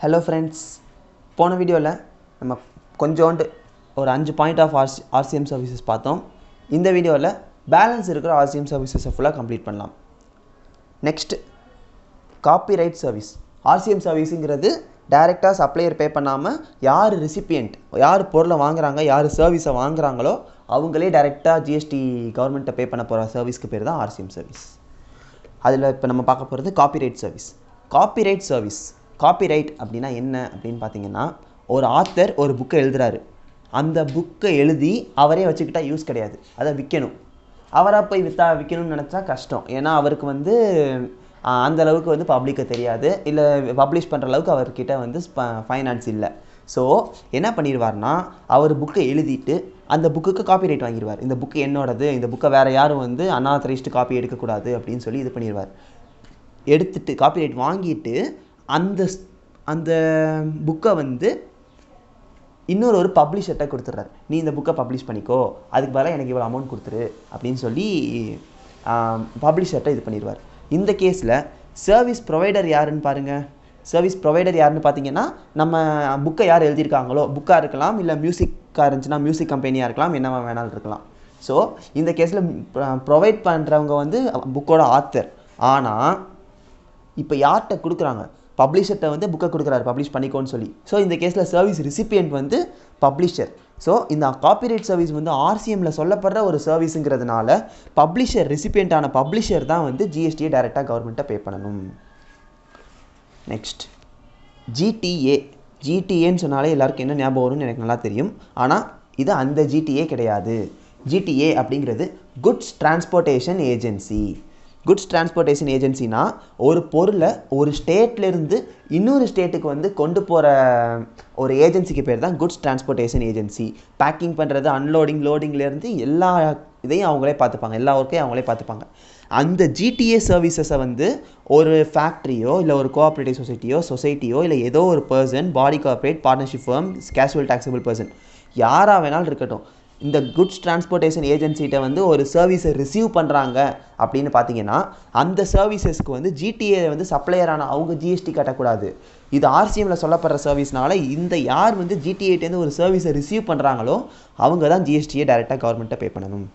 Hello friends, போன வீடியோவில் நம்ம கொஞ்சோண்டு ஒரு 5 பாயிண்ட் ஆஃப் RCM சர்வீசஸ் பார்த்தோம். இந்த வீடியோவில் பேலன்ஸ் இருக்கிற RCM சர்வீசஸை ஃபுல்லாக கம்ப்ளீட் பண்ணலாம். Next copyright service. RCM சர்வீஸுங்கிறது டைரெக்டாக சப்ளையர் பே பண்ணாமல் யார் ரிசிபியன்ட், யார் பொருளை வாங்குறாங்க, யார் சர்வீஸை வாங்குறாங்களோ அவங்களே டைரெக்டாக ஜிஎஸ்டி கவர்மெண்ட்டை பே பண்ண போகிற சர்வீஸ்க்கு பேர் தான் RCM சர்வீஸ். அதில் இப்போ நம்ம பார்க்க போகிறது copyright service. Copyright service, copyright அப்படின்னா என்ன அப்படின்னு பார்த்தீங்கன்னா, ஒரு ஆத்தர் ஒரு புக்கை எழுதுறாரு. அந்த புக்கை எழுதி அவரே வச்சுக்கிட்டால் யூஸ் கிடையாது, அதை விற்கணும். அவராக போய் விற்கணும்னு நினச்சா கஷ்டம். ஏன்னா அவருக்கு அந்த அளவுக்கு பப்ளிக்கு தெரியாது, இல்லை பப்ளிஷ் பண்ணுற அளவுக்கு அவர்கிட்ட ஃபைனான்ஸ் இல்லை. ஸோ என்ன பண்ணிடுவார்னா, அவர் புக்கை எழுதிட்டு அந்த புக்குக்கு காப்பிரைட் வாங்கிடுவார். இந்த புக்கு என்னோடது, இந்த புக்கை வேறு யாரும் அன்ஆத்தரைஸ்டு காப்பி எடுக்கக்கூடாது அப்படின்னு சொல்லி இது பண்ணிடுவார். எடுத்துட்டு காப்பிரைட் வாங்கிட்டு அந்த புக்கை இன்னொரு பப்ளிஷர்கிட்ட கொடுத்துட்றாரு. நீ இந்த புக்கை பப்ளிஷ் பண்ணிக்கோ, அதுக்கு பதிலாக எனக்கு இவ்வளோ அமௌண்ட் கொடுத்துரு அப்படின்னு சொல்லி பப்ளிஷர்கிட்ட இது பண்ணிடுவார். இந்த கேஸில் சர்வீஸ் ப்ரொவைடர் யாருன்னு பாருங்கள். சர்வீஸ் ப்ரொவைடர் யாருன்னு பார்த்தீங்கன்னா, நம்ம புக்கை யார் எழுதியிருக்காங்களோ, புக்காக இருக்கலாம், இல்லை மியூசிக்காக இருந்துச்சுன்னா மியூசிக் கம்பெனியாக இருக்கலாம், என்னவா வேணாலும் இருக்கலாம். ஸோ இந்த கேஸில் ப்ரொவைட் பண்ணுறவங்க புக்கோட ஆத்தர். ஆனால் இப்போ யார்கிட்ட கொடுக்குறாங்க, பப்ளிஷர்கிட்ட புக்கை கொடுக்குறாரு பப்ளிஷ் பண்ணிக்கோன்னு சொல்லி. ஸோ இந்த கேஸில் சர்வீஸ் ரிசிபியன்ட் பப்ளிஷர். ஸோ இந்த காப்பிரைட் சர்வீஸ் ஆர்சிஎம்மில் சொல்லப்படுற ஒரு சர்வீஸுங்கிறதுனால பப்ளிஷர், ரிசிபியண்டான பப்ளிஷர் தான் ஜிஎஸ்டியை டைரெக்டாக கவர்மெண்ட்டை பே பண்ணணும். Next GTA. ஜிடிஏன்னு சொன்னாலே எல்லாருக்கும் என்ன ஞாபகம் வரும்னு எனக்கு நல்லா தெரியும். ஆனால் இது அந்த ஜிடிஏ கிடையாது. ஜிடிஏ அப்படிங்கிறது goods transportation agency. Goods transportation ஏஜென்சினா ஒரு பொருளை ஒரு ஸ்டேட்லேருந்து இன்னொரு ஸ்டேட்டுக்கு கொண்டு போகிற ஒரு ஏஜென்சிக்கு பேர் தான் குட்ஸ் டிரான்ஸ்போர்ட்டேஷன் ஏஜென்சி. பேக்கிங் பண்ணுறது, அன்லோடிங், லோடிங்லேருந்து எல்லா இதையும் அவங்களே பார்த்துப்பாங்க, எல்லா ஒர்க்கையும் அவங்களே பார்த்துப்பாங்க. அந்த ஜிடிஏ சர்வீசஸை ஒரு ஃபேக்ட்ரியோ இல்லை ஒரு கோஆப்ரேட்டிவ் சொசைட்டியோ இல்லை ஏதோ ஒரு person, body corporate, partnership firm, casual taxable person, யாராக வேணாலும் இருக்கட்டும், இந்த குட்ஸ் டிரான்ஸ்போர்ட்டேஷன் ஏஜென்சிகிட்ட ஒரு சர்வீஸை ரிசீவ் பண்ணுறாங்க அப்படின்னு பார்த்தீங்கன்னா, அந்த சர்வீசஸ்க்கு ஜிடிஏ சப்ளையரான அவங்க ஜிஎஸ்டி கட்டக்கூடாது. இது ஆர்சிஎம்மில் சொல்லப்படுற சர்வீஸ்னால இந்த யார் ஜிடிஏட்டேருந்து ஒரு சர்வீஸை ரிசீவ் பண்ணுறாங்களோ அவங்க தான் ஜிஎஸ்டியை டைரெக்டாக கவர்மெண்ட்டை பே பண்ணணும்.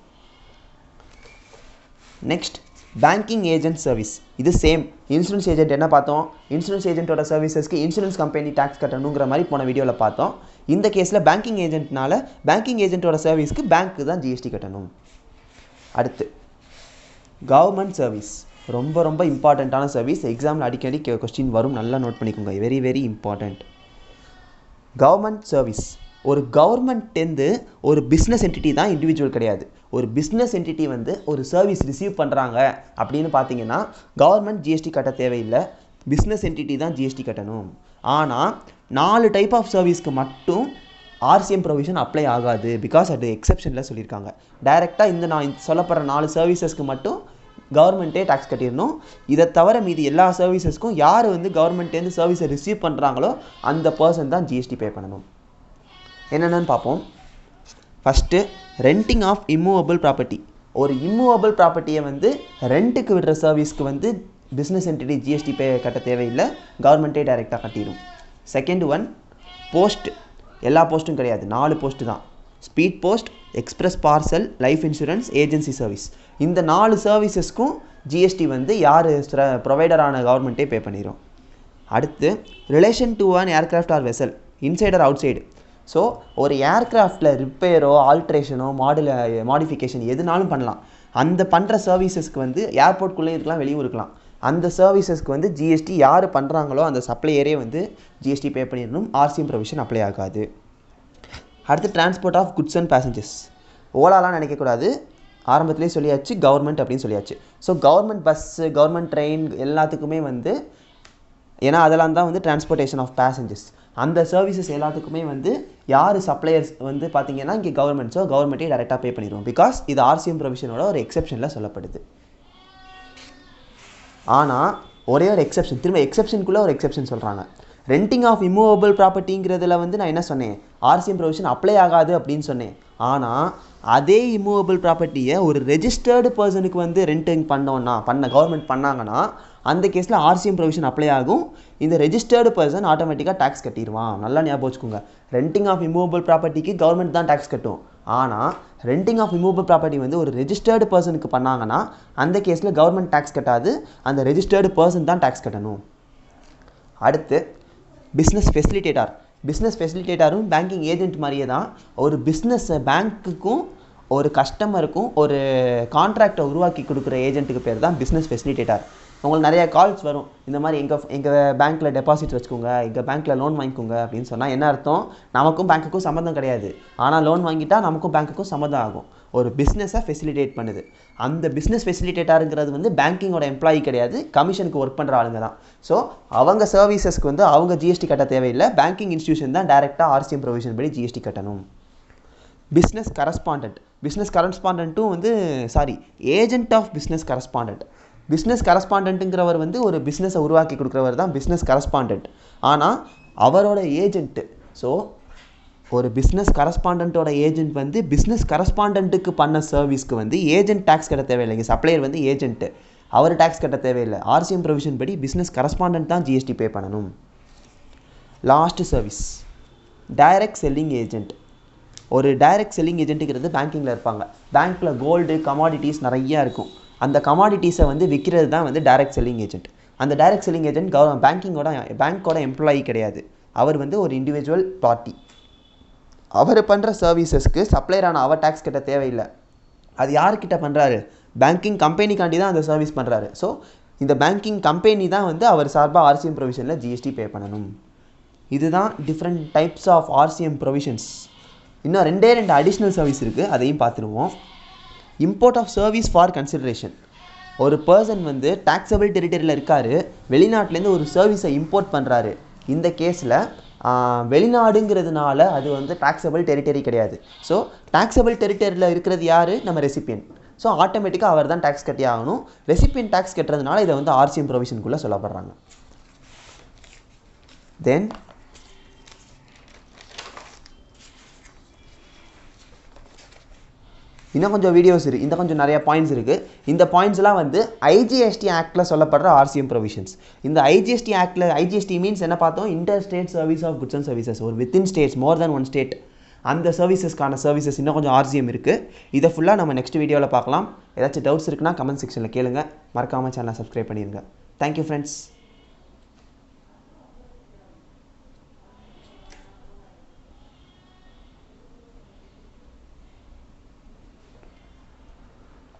Next banking agent service. இது சேம். இன்சூரன்ஸ் ஏஜென்ட் என்ன பார்த்தோம், இன்சூரன்ஸ் ஏஜென்ட்டோட சர்வீசஸ்க்கு இன்சூரன்ஸ் கம்பெனி டேக்ஸ் கட்டணுங்கிற மாதிரி போன வீடியோவில் பார்த்தோம். இந்த கேஸில் பேங்கிங் ஏஜென்ட்னால பேங்கிங் ஏஜென்ட்டோட சர்வீஸ்க்கு பேங்க்கு தான் ஜிஎஸ்டி கட்டணும். அடுத்து கவர்மெண்ட் சர்வீஸ். ரொம்ப ரொம்ப இம்பார்ட்டண்ட்டான சர்வீஸ். எக்ஸாமில் அடிக்கடி கொஸ்டின் வரும், நல்லா நோட் பண்ணிக்கோங்க. Very very important. Government service. ஒரு கவர்மெண்ட்டேருந்து ஒரு பிஸ்னஸ் என்டிட்டி தான், இண்டிவிஜுவல் கிடையாது. ஒரு பிஸ்னஸ் என்டிட்டி ஒரு சர்வீஸ் ரிசீவ் பண்ணுறாங்க அப்படின்னு பார்த்தீங்கன்னா கவர்மெண்ட் ஜிஎஸ்டி கட்ட தேவையில்லை, பிஸ்னஸ் என்டிட்டி தான் ஜிஎஸ்டி கட்டணும். ஆனால் 4 டைப் ஆஃப் சர்வீஸ்க்கு மட்டும் ஆர்சிஎம் ப்ரொவிஷன் அப்ளை ஆகாது. பிகாஸ் அது எக்ஸப்ஷனில் சொல்லியிருக்காங்க. டைரெக்டாக நான் சொல்லப்படுற 4 சர்வீசஸ்க்கு மட்டும் கவர்மெண்ட்டே டேக்ஸ் கட்டிடணும். இதை தவிர மீதி எல்லா சர்வீசஸ்க்கும் யார் கவர்மெண்ட்டேருந்து சர்வீஸை ரிசீவ் பண்ணுறாங்களோ அந்த பர்சன் தான் ஜிஎஸ்டி பே பண்ணணும். என்னென்னு பார்ப்போம். First renting of immovable property. ஒரு இம்மூவபிள் ப்ராப்பர்ட்டியை ரெண்ட்டுக்கு விடுற சர்வீஸ்க்கு பிஸ்னஸ் என்டிட்டி ஜிஎஸ்டி பே கட்ட தேவையில்லை, கவர்மெண்ட்டே டைரெக்டாக கட்டிடும். Second one post. எல்லா போஸ்ட்டும் கிடையாது, 4 போஸ்ட்டு தான். Speed post, express parcel, life insurance, agency service. இந்த 4 சர்வீசஸ்க்கும் ஜிஎஸ்டி யார் ப்ரொவைடரான கவர்மெண்ட்டே பே பண்ணிடும். அடுத்து relation to an aircraft or vessel, inside or outside. So ஒரு ஏர்க்ராஃப்டில் ரிப்பேரோ ஆல்ட்ரேஷனோ மாடிஃபிகேஷன் எதுனாலும் பண்ணலாம். அந்த பண்ணுற சர்வீசஸ்க்கு ஏர்போர்ட்குள்ளே இருக்கலாம், வெளியும் இருக்கலாம். அந்த சர்வீசஸ்க்கு ஜிஎஸ்டி யார் பண்ணுறாங்களோ அந்த சப்ளையரே ஜிஎஸ்டி பே பண்ணிடணும். ஆர்சிஎம் ப்ரொவிஷன் அப்ளை ஆகாது. அடுத்து transport of goods and passengers. ஓலாலாம் நினைக்கக்கூடாது, ஆரம்பத்துலேயே சொல்லியாச்சு, கவர்மெண்ட் அப்படின்னு சொல்லியாச்சு. So government bus, government train எல்லாத்துக்குமே ஏன்னா அதெல்லாம் தான் டிரான்ஸ்போர்ட்டேஷன் ஆஃப் பேசஞ்சர்ஸ். அந்த சர்வீசஸ் எல்லாத்துக்குமே யார் சப்ளையர்ஸ் பார்த்தீங்கன்னா இங்கே கவர்மெண்ட். ஸோ கவர்மெண்ட்டே டைரெக்டாக பே பண்ணிடுவோம். பிகாஸ் இது ஆர்சிஎம் ப்ரொவிஷனோட ஒரு எக்ஸப்ஷனில் சொல்லப்படுது. ஆனால் ஒரே ஒரு எக்ஸப்ஷன், திரும்ப எக்ஸப்ஷனுக்குள்ளே ஒரு எக்ஸப்ஷன் சொல்கிறாங்க. ரெண்டிங் ஆஃப் இம்மூவபிள் ப்ராப்பர்ட்டிங்கிறதுல நான் என்ன சொன்னேன், ஆர்சிஎம் ப்ரொவிஷன் அப்ளை ஆகாது அப்படின்னு சொன்னேன். ஆனால் அதே இம்மூவபிள் ப்ராப்பர்ட்டியை ஒரு ரெஜிஸ்டர்டு பர்சனுக்கு ரெண்டிங் கவர்மெண்ட் பண்ணாங்கன்னா அந்த கேஸில் ஆர்சிஎம் ப்ரொவிஷன் அப்ளை ஆகும். இந்த ரெஜிஸ்டர்டு பர்சன் ஆட்டோமேட்டிக்காக டேக்ஸ் கட்டிடுவான். நல்லா ஞாபகம் வச்சுக்கோங்க. ரெண்டிங் ஆஃப் இமூவபிள் ப்ராப்பர்ட்டிக்கு கவர்மெண்ட் தான் டேக்ஸ் கட்டும். ஆனால் ரெண்டிங் ஆஃப் இமூவபிள் ப்ராப்பர்ட்டி வந்து ஒரு ரெஜிஸ்டர்டு பர்சனுக்கு பண்ணாங்கன்னா அந்த கேஸில் கவர்மெண்ட் டேக்ஸ் கட்டாது, அந்த ரெஜிஸ்டர்டு பர்சன் தான் டேக்ஸ் கட்டணும். அடுத்து பிஸ்னஸ் ஃபெசிலிட்டேட்டார். பிஸ்னஸ் ஃபெசிலிட்டேட்டரும் பேங்கிங் ஏஜென்ட் மாதிரியே தான். ஒரு பிஸ்னஸ் பேங்க்குக்கும் ஒரு கஸ்டமருக்கும் ஒரு கான்ட்ராக்டை உருவாக்கி கொடுக்குற ஏஜென்ட்டுக்கு பேர் தான் பிஸ்னஸ் ஃபெசிலிட்டேட்டர். உங்களுக்கு நிறைய கால்ஸ் வரும், இந்த மாதிரி எங்கள் பேங்க்கில் டெபாசிட் வச்சுக்கோங்க, எங்கள் பேங்க்கில் லோன் வாங்கிக்கோங்க அப்படின்னு சொன்னால் என்ன அர்த்தம்? நமக்கும் பேங்க்குக்கும் சம்மந்தம் கிடையாது. ஆனால் லோன் வாங்கிட்டால் நமக்கும் பேங்க்குக்கும் சம்மந்தம் ஆகும். ஒரு பிஸ்னஸை ஃபெசிலிட்டேட் பண்ணுது. அந்த பிஸ்னஸ் ஃபெசிலிட்டேட்டருங்கிறது வந்து பேங்கிங்கோட எம்ப்ளாயி கிடையாது, கமிஷனுக்கு ஒர்க் பண்ணுற ஆளுங்க தான். ஸோ அவங்க சர்வீசஸ்க்கு வந்து அவங்க ஜிஎஸ்டி கட்ட தேவையில்லை. பேங்கிங் இன்ஸ்டியூஷன் தான் டைரெக்டாக ஆர்சிஎம் ப்ரொவிஷன் படி ஜிஎஸ்டி கட்டணும். Business correspondent. பிஸ்னஸ் கரஸ்பாண்டன்ட்டும் வந்து agent of business correspondent. Business கரஸ்பாண்டன்ட்டுங்கிறவர் வந்து ஒரு பிஸ்னஸை உருவாக்கி கொடுக்குறவர் தான் பிஸ்னஸ் கரஸ்பாண்டன்ட். ஆனால் அவரோட ஏஜென்ட்டு, ஸோ ஒரு பிஸ்னஸ் கரஸ்பாண்டன்ட்டோட ஏஜென்ட் வந்து பிஸ்னஸ் கரஸ்பாண்டன்ட்டுக்கு பண்ண சர்வீஸ்க்கு வந்து ஏஜென்ட் டேக்ஸ் கட்ட தேவையில்லைங்க. சப்ளையர் வந்து ஏஜென்ட்டு, அவர் டேக்ஸ் கட்ட தேவையில்லை. ஆர்சிஎம் ப்ரொவிஷன் படி பிஸ்னஸ் கரஸ்பாண்டன்ட் தான் ஜிஎஸ்டி பே பண்ணணும். Last service direct selling agent. ஒரு டைரக்ட் செல்லிங் ஏஜென்ட்டுங்கிறது பேங்கிங்கில் இருப்பாங்க. பேங்க்கில் கோல்டு கமாடிட்டிஸ் நிறையா இருக்கும். அந்த கமாடிட்டிஸை வந்து விற்கிறது தான் வந்து டைரக்ட் செல்லிங் ஏஜென்ட். அந்த டைரக்ட் செல்லிங் ஏஜென்ட் பேங்க்கோட எம்ப்ளாயி கிடையாது. அவர் வந்து ஒரு இண்டிவிஜுவல் பார்ட்டி. அவர் பண்ணுற சர்வீசஸ்க்கு சப்ளையரான அவர் டேக்ஸ் கட்ட தேவையில்லை. அது யார்கிட்ட பண்ணுறாரு? பேங்கிங் கம்பெனிக்காண்டி தான் அந்த சர்வீஸ் பண்ணுறாரு. ஸோ இந்த பேங்கிங் கம்பெனி தான் வந்து அவர் சார்பாக ஆர்சிஎம் ப்ரொவிஷனில் ஜிஎஸ்டி பே பண்ணணும். இதுதான் different types of RCM provisions. இன்னும் ரெண்டு அடிஷ்னல் சர்வீஸ் இருக்குது, அதையும் பார்த்துருவோம். Import of service for consideration. ஒரு பர்சன் வந்து டாக்ஸபிள் டெரிட்டரியில் இருக்கார், வெளிநாட்டிலேருந்து ஒரு சர்வீஸை இம்போர்ட் பண்ணுறாரு. இந்த கேஸில் வெளிநாடுங்கிறதுனால அது வந்து டாக்ஸபிள் டெரிட்டரி கிடையாது. ஸோ டாக்ஸபிள் டெரிட்டரியில் இருக்கிறது யார்? நம்ம ரெசிபியன்ட். ஸோ ஆட்டோமேட்டிக்காக அவர் தான் டேக்ஸ் கட்டி ஆகணும். ரெசிபியன்ட் டேக்ஸ் கட்டுறதுனால இதை வந்து ஆர்சிஎம் ப்ரொவிஷனுக்குள்ளே சொல்லப்படுறாங்க. தென் இன்னும் கொஞ்சம் வீடியோஸ் இருக்குது, இன்னும் கொஞ்சம் நிறைய பாயிண்ட்ஸ் இருக்குது. இந்த பாயிண்ட்ஸ்லாம் வந்து ஐஜிஎஸ்டி ஆக்டில் சொல்லப்படுற ஆர்சிஎம் ப்ரொவிஷன்ஸ். இந்த ஐஜிஎஸ்டி ஆக்டில், ஐஜிஎஸ்டி மீன்ஸ் என்ன பார்த்தோம்? Inter state service of goods and services. ஒரு within states, more then one state, அந்த சர்வீசஸ்க்கான சர்வீசஸ் இன்னும் கொஞ்சம் ஆர்சிஎம் இருக்குது. இதை ஃபுல்லாக நம்ம நெக்ஸ்ட் வீடியோவில் பார்க்கலாம். ஏதாச்சும் டவுட்ஸ் இருக்குன்னா கமெண்ட் செக்ஷனில் கேளுங்க. மறக்காமல் சேனலை சப்ஸ்கிரைப் பண்ணிடுங்க. Thank you friends.